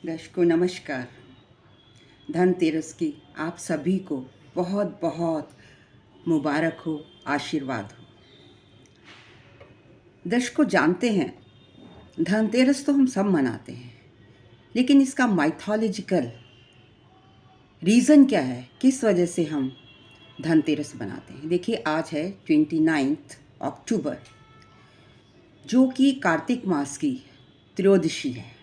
दर्शकों नमस्कार। धनतेरस की आप सभी को बहुत बहुत मुबारक हो, आशीर्वाद हो। दर्शकों जानते हैं धनतेरस तो हम सब मनाते हैं, लेकिन इसका माइथोलॉजिकल रीज़न क्या है, किस वजह से हम धनतेरस मनाते हैं। देखिए आज है 29 अक्टूबर, जो कि कार्तिक मास की त्रयोदशी है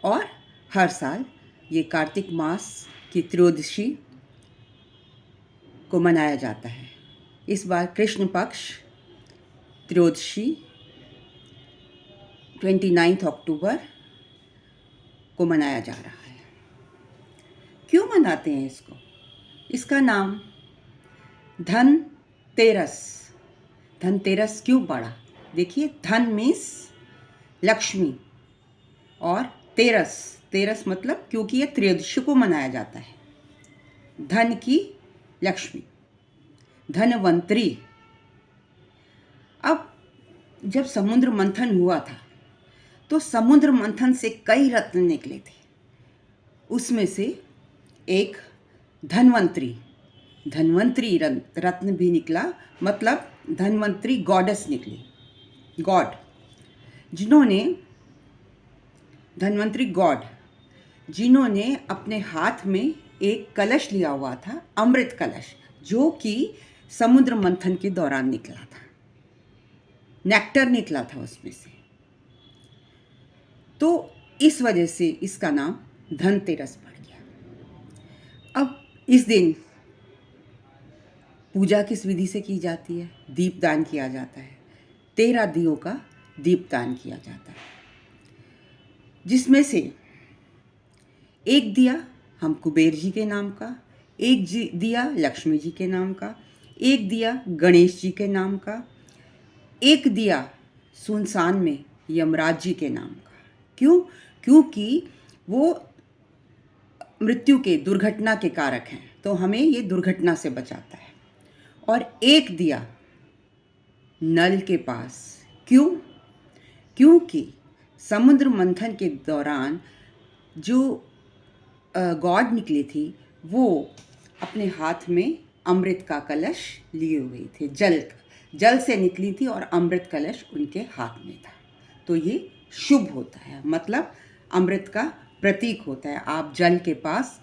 और हर साल ये कार्तिक मास की त्रयोदशी को मनाया जाता है। इस बार कृष्ण पक्ष त्रयोदशी 29 अक्टूबर को मनाया जा रहा है। क्यों मनाते हैं इसको? इसका नाम धनतेरस। धनतेरस क्यों पड़ा? देखिए, धन मीन्स लक्ष्मी और तेरस, तेरस मतलब क्योंकि ये त्रयोदशी को मनाया जाता है। धन की लक्ष्मी, धनवंतरी। अब जब समुद्र मंथन हुआ था तो समुद्र मंथन से कई रत्न निकले थे। उसमें से एक धन्वंतरी रत्न भी निकला, मतलब धन्वंतरी गॉडेस निकली, गॉड, जिन्होंने धन्वंतरी गॉड जिन्होंने अपने हाथ में एक कलश लिया हुआ था, अमृत कलश, जो कि समुद्र मंथन के दौरान निकला था। नेक्टर निकला था उसमें से। तो इस वजह से इसका नाम धनतेरस पड़ गया। अब इस दिन पूजा किस विधि से की जाती है? दीपदान किया जाता है। 13 दियों का दीपदान किया जाता है, जिसमें से एक दिया हम कुबेर जी के नाम का, एक दिया लक्ष्मी जी के नाम का, एक दिया गणेश जी के नाम का, एक दिया सुनसान में यमराज जी के नाम का। क्यों? क्योंकि वो मृत्यु के, दुर्घटना के कारक हैं, तो हमें ये दुर्घटना से बचाता है। और एक दिया नल के पास। क्यों? क्योंकि समुद्र मंथन के दौरान जो गॉड निकली थी, वो अपने हाथ में अमृत का कलश लिए हुए थे। जल से निकली थी और अमृत कलश उनके हाथ में था। तो ये शुभ होता है, मतलब अमृत का प्रतीक होता है। आप जल के पास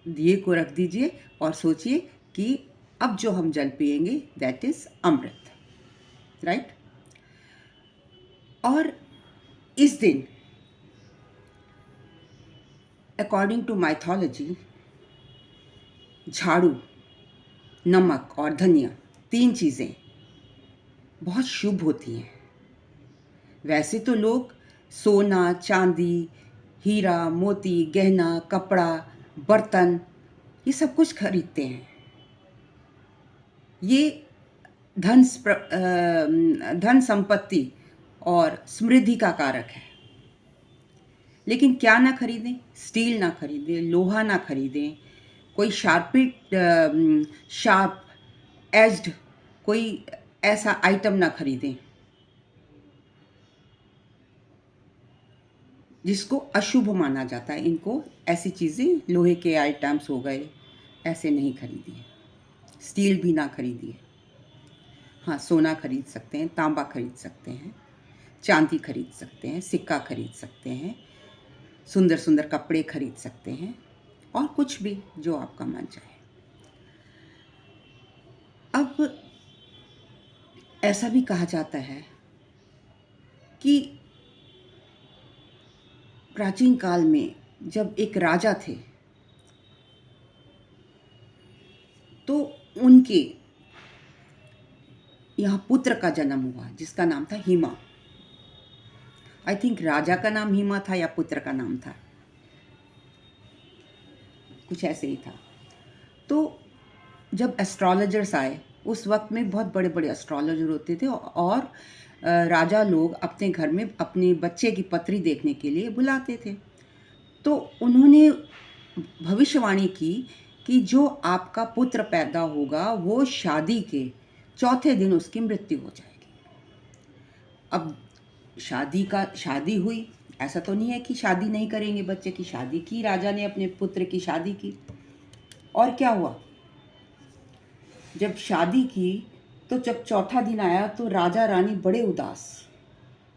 दिए को रख दीजिए और सोचिए कि अब जो हम जल पिएंगे दैट इज अमृत, राइट। और इस दिन अकॉर्डिंग टू माइथोलॉजी झाड़ू, नमक और धनिया, 3 चीज़ें बहुत शुभ होती हैं। वैसे तो लोग सोना, चांदी, हीरा, मोती, गहना, कपड़ा, बर्तन, ये सब कुछ खरीदते हैं। ये धन संपत्ति और समृद्धि का कारक है। लेकिन क्या ना खरीदें? स्टील ना खरीदें, लोहा ना खरीदें, कोई शार्प एज्ड कोई ऐसा आइटम ना खरीदें जिसको अशुभ माना जाता है। इनको, ऐसी चीज़ें, लोहे के आइटम्स हो गए, ऐसे नहीं खरीदिए। स्टील भी ना खरीदिए। हाँ, सोना खरीद सकते हैं, तांबा खरीद सकते हैं, चांदी खरीद सकते हैं, सिक्का खरीद सकते हैं, सुंदर सुंदर कपड़े खरीद सकते हैं, और कुछ भी जो आपका मन चाहे। अब ऐसा भी कहा जाता है कि प्राचीन काल में जब एक राजा थे, तो उनके यहाँ पुत्र का जन्म हुआ जिसका नाम था हिमा। आई थिंक राजा का नाम हिमा था या पुत्र का नाम था, कुछ ऐसे ही था। तो जब एस्ट्रोलॉजर्स आए, उस वक्त में बहुत बड़े बड़े एस्ट्रोलॉजर होते थे, और राजा लोग अपने घर में अपने बच्चे की पत्री देखने के लिए बुलाते थे। तो उन्होंने भविष्यवाणी की कि जो आपका पुत्र पैदा होगा वो शादी के चौथे दिन उसकी मृत्यु हो जाएगी। अब शादी हुई, ऐसा तो नहीं है कि शादी नहीं करेंगे, बच्चे की शादी की, राजा ने अपने पुत्र की शादी की। और क्या हुआ, जब शादी की तो जब चौथा दिन आया तो राजा रानी बड़े उदास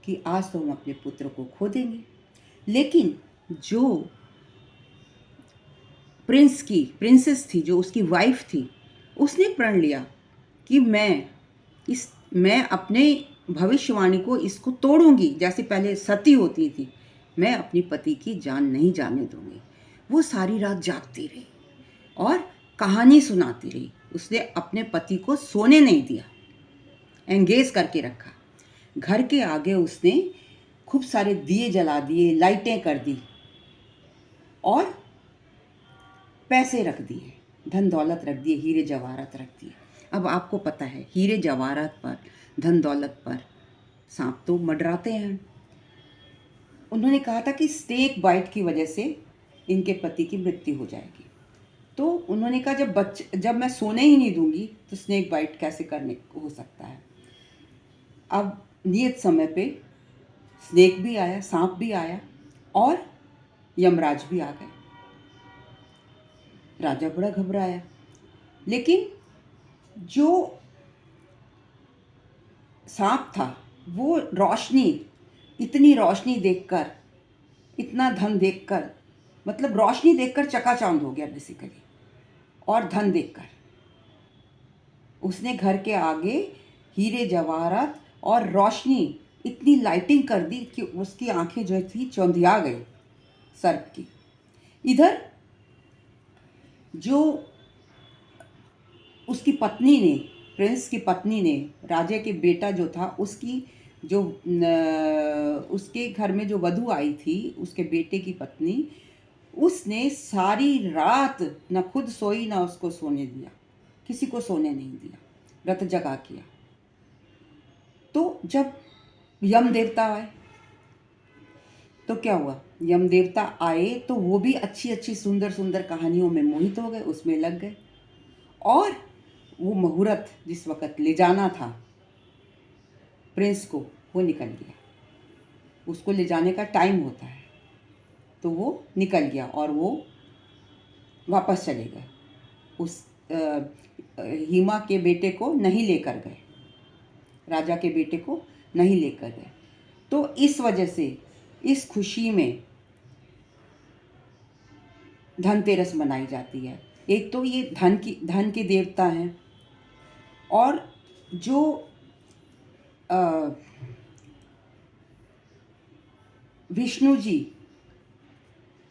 कि आज तो हम अपने पुत्र को खो देंगे। लेकिन जो प्रिंसेस थी, जो उसकी वाइफ थी, उसने प्रण लिया कि मैं अपने भविष्यवाणी को इसको तोड़ूंगी। जैसे पहले सती होती थी, मैं अपनी पति की जान नहीं जाने दूंगी। वो सारी रात जागती रही और कहानी सुनाती रही। उसने अपने पति को सोने नहीं दिया, एंगेज करके रखा। घर के आगे उसने खूब सारे दिए जला दिए, लाइटें कर दी और पैसे रख दिए, धन दौलत रख दिए, हीरे जवाहरात रख दिए। अब आपको पता है हीरे जवाहरात पर, धन दौलत पर सांप तो मंडराते हैं। उन्होंने कहा था कि स्नेक बाइट की वजह से इनके पति की मृत्यु हो जाएगी। तो उन्होंने कहा जब मैं सोने ही नहीं दूंगी तो स्नेक बाइट कैसे करने हो सकता है। अब नियत समय पे स्नेक भी आया, सांप भी आया और यमराज भी आ गए। राजा बड़ा घबराया, लेकिन जो सांप था वो इतनी रोशनी देखकर, इतना धन देखकर, मतलब रोशनी देखकर चकाचौंध हो गया बेसिकली, और धन देखकर उसने घर के आगे हीरे जवाहरात और रोशनी इतनी लाइटिंग कर दी कि उसकी आंखें जो थी चौंधिया गई सर्प की। इधर जो उसकी पत्नी ने, प्रिंस की पत्नी ने, राजा के बेटा जो था उसकी जो उसके घर में जो वधू आई थी, उसके बेटे की पत्नी, उसने सारी रात न खुद सोई न उसको सोने दिया, किसी को सोने नहीं दिया, व्रत जगा किया। तो जब यम देवता आए तो क्या हुआ, यम देवता आए तो वो भी अच्छी अच्छी सुंदर सुंदर कहानियों में मोहित हो गए, उसमें लग गए। और वो मुहूर्त जिस वक़्त ले जाना था प्रिंस को, वो निकल गया। उसको ले जाने का टाइम होता है तो वो निकल गया और वो वापस चले गए। उस हिमा के बेटे को नहीं लेकर गए, राजा के बेटे को नहीं लेकर गए। तो इस वजह से इस खुशी में धनतेरस मनाई जाती है। एक तो ये धन के देवता हैं, और जो विष्णु जी,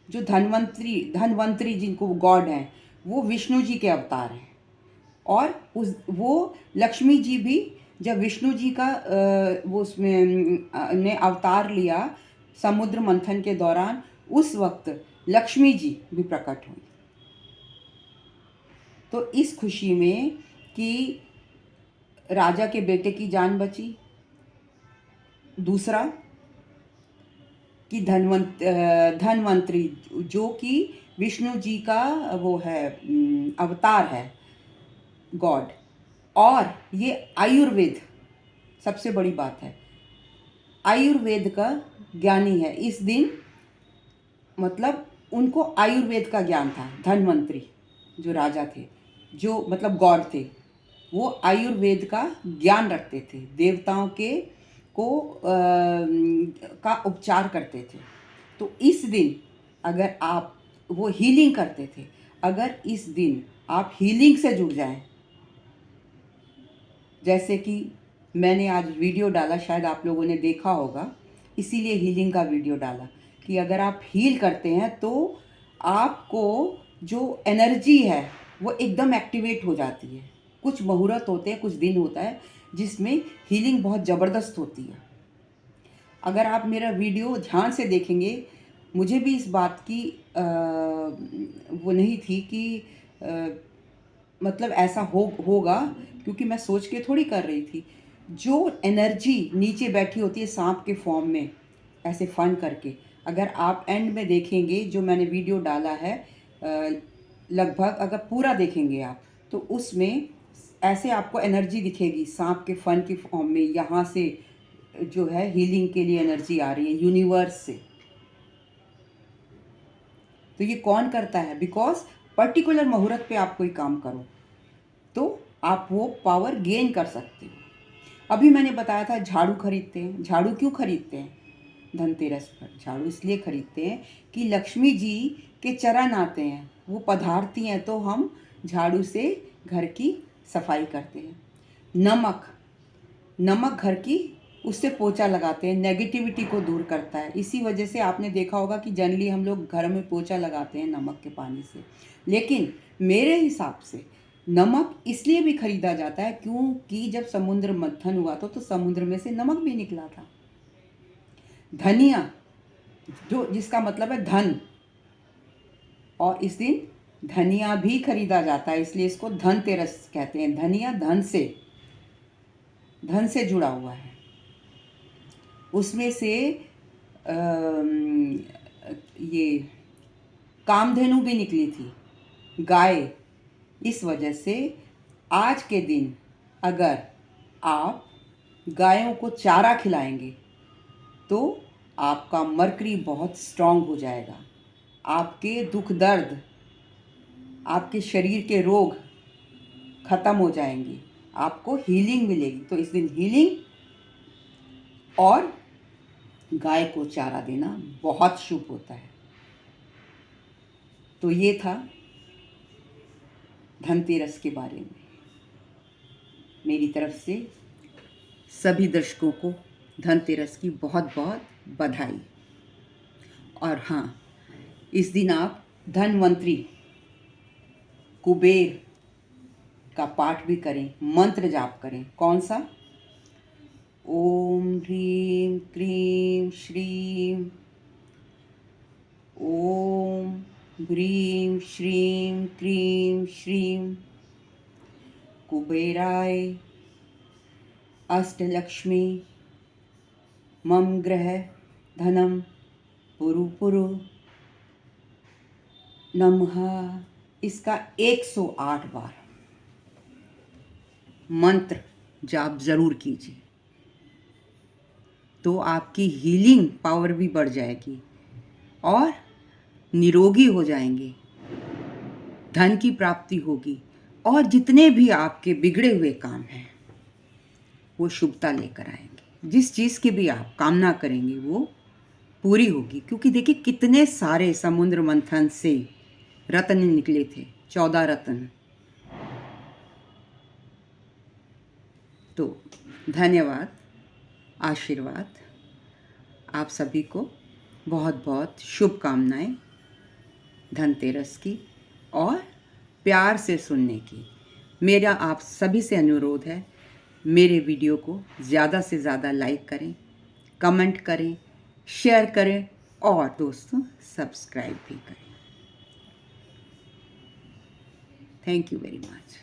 जो धनवंतरी जिनको गॉड हैं, वो विष्णु जी के अवतार हैं। और वो लक्ष्मी जी भी, जब विष्णु जी का वो उसमें ने अवतार लिया समुद्र मंथन के दौरान, उस वक्त लक्ष्मी जी भी प्रकट हुई। तो इस खुशी में कि राजा के बेटे की जान बची, दूसरा कि धनवंतरी जो कि विष्णु जी का वो है, अवतार है, गॉड। और ये आयुर्वेद, सबसे बड़ी बात है, आयुर्वेद का ज्ञानी है। इस दिन मतलब उनको आयुर्वेद का ज्ञान था। धनवंतरी जो राजा थे, जो मतलब गॉड थे, वो आयुर्वेद का ज्ञान रखते थे, देवताओं के का उपचार करते थे। तो इस दिन अगर आप, वो हीलिंग करते थे, अगर इस दिन आप हीलिंग से जुड़ जाएं, जैसे कि मैंने आज वीडियो डाला, शायद आप लोगों ने देखा होगा, इसीलिए हीलिंग का वीडियो डाला कि अगर आप हील करते हैं तो आपको जो एनर्जी है वो एकदम एक्टिवेट हो जाती है। कुछ मुहूर्त होते हैं, कुछ दिन होता है जिसमें हीलिंग बहुत ज़बरदस्त होती है। अगर आप मेरा वीडियो ध्यान से देखेंगे, मुझे भी इस बात की वो नहीं थी कि मतलब ऐसा होगा, क्योंकि मैं सोच के थोड़ी कर रही थी। जो एनर्जी नीचे बैठी होती है सांप के फॉर्म में, ऐसे फन करके, अगर आप एंड में देखेंगे जो मैंने वीडियो डाला है, लगभग अगर पूरा देखेंगे आप तो उसमें ऐसे आपको एनर्जी दिखेगी सांप के फन की फॉर्म में। यहाँ से जो है हीलिंग के लिए एनर्जी आ रही है यूनिवर्स से। तो ये कौन करता है? बिकॉज पर्टिकुलर मुहूर्त पे आप कोई काम करो तो आप वो पावर गेन कर सकते हो। अभी मैंने बताया था झाड़ू खरीदते हैं। झाड़ू क्यों खरीदते हैं? धनतेरस पर झाड़ू इसलिए खरीदते हैं कि लक्ष्मी जी के चरण आते हैं, वो पधारती हैं, तो हम झाड़ू से घर की सफाई करते हैं। नमक घर की उससे पोछा लगाते हैं, नेगेटिविटी को दूर करता है। इसी वजह से आपने देखा होगा कि जनरली हम लोग घर में पोछा लगाते हैं नमक के पानी से। लेकिन मेरे हिसाब से नमक इसलिए भी खरीदा जाता है क्योंकि जब समुद्र मंथन हुआ तो समुद्र में से नमक भी निकला था। धनिया, जो जिसका मतलब है धन, और इस दिन धनिया भी खरीदा जाता है, इसलिए इसको धनतेरस कहते हैं। धनिया धन से जुड़ा हुआ है। उसमें से ये कामधेनु भी निकली थी, गाय। इस वजह से आज के दिन अगर आप गायों को चारा खिलाएंगे तो आपका मर्करी बहुत स्ट्रांग हो जाएगा, आपके दुख दर्द, आपके शरीर के रोग खत्म हो जाएंगे, आपको हीलिंग मिलेगी। तो इस दिन हीलिंग और गाय को चारा देना बहुत शुभ होता है। तो ये था धनतेरस के बारे में। मेरी तरफ से सभी दर्शकों को धनतेरस की बहुत बहुत बधाई। और हाँ, इस दिन आप धनवंतरी कुबेर का पाठ भी करें, मंत्र जाप करें। कौन सा? ओम ह्रीं क्रीं श्रीं, ओम ह्रीं श्रीं क्रीं श्रीं कुबेराय अष्टलक्ष्मी मम ग्रह धनम पुरु पुरु नमः। इसका 108 बार मंत्र जाप जरूर कीजिए, तो आपकी हीलिंग पावर भी बढ़ जाएगी और निरोगी हो जाएंगे, धन की प्राप्ति होगी, और जितने भी आपके बिगड़े हुए काम हैं वो शुभता लेकर आएंगे। जिस चीज़ की भी आप कामना करेंगे वो पूरी होगी। क्योंकि देखिए कितने सारे समुद्र मंथन से रत्न निकले थे, 14 रत्न। तो धन्यवाद, आशीर्वाद, आप सभी को बहुत बहुत शुभकामनाएं धनतेरस की और प्यार से सुनने की। मेरा आप सभी से अनुरोध है, मेरे वीडियो को ज़्यादा से ज़्यादा लाइक करें, कमेंट करें, शेयर करें और दोस्तों सब्सक्राइब भी करें। Thank you very much.